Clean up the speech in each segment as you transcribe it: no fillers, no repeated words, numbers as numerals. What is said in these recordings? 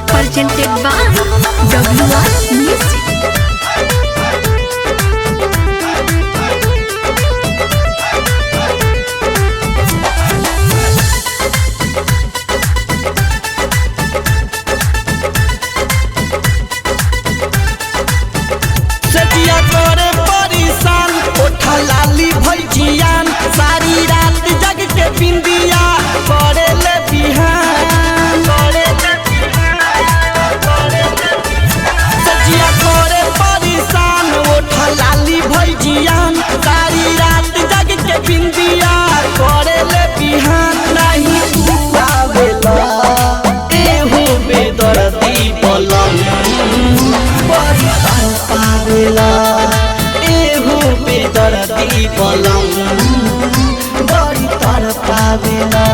Presented by WR Music. सजिया करे परेशान ओठा लाली भैजियान सारी रात जग के बिंदिया करे ले बिहान सजिया करे परेशान ओठा लाली भैजियान सारी रात जग के बिंदिया करे ले बिहान नहीं तू आवेला एहू बेदर्दी पलंग पावेला एहू बेदर्दी पलंग बड़ी तर पावेला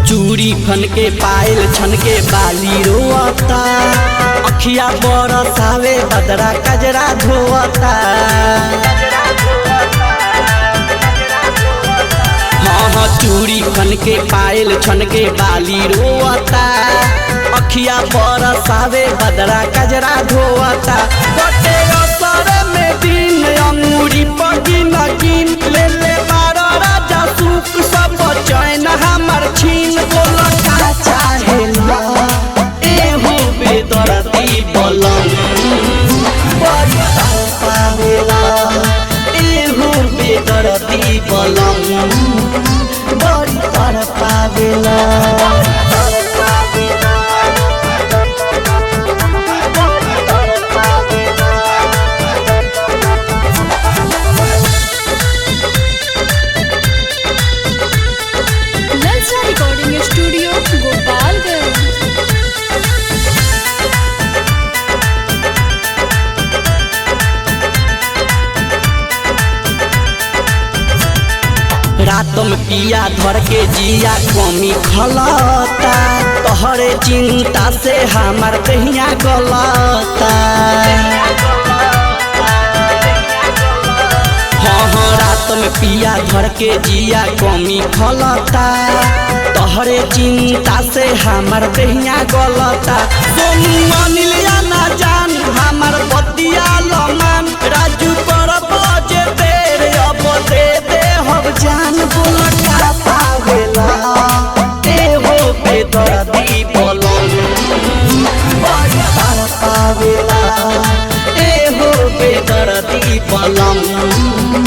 चूड़ी खन के पायल छन के बाली रोता अखिया बरसावे बदरा कजरा धोता हाँ चूड़ी खन के पायल छन के बाली रोता अखिया बरसावे बदरा कजरा धोता बटे असर में दिन अंगूरी पगी नगिन ले ले बारह राजा सुख सब चैन हमर छीन बोला का चाहेला एहू बेदर्दी पलंग बड़ी तर पावेला एहू बेदर्दी पलंग बड़ी तर पावेला Lalsa Recording Studio, Gopalganj. रात में पिया धर के जिया कमी खलता तोहरे चिंता से हमार दहिया गलता हाँ रात में पिया धर के जिया कमी खलता तोहरे चिंता से हमार दहिया गलता सोनू अनिलिया ना जान हमार बतिया लमान राजू पर बजे देर अब दे दे हम जान बोला का पावेला एहो बेदर्दी पलंग बड़ी तर पावेला एहो बेदर्दी पलंग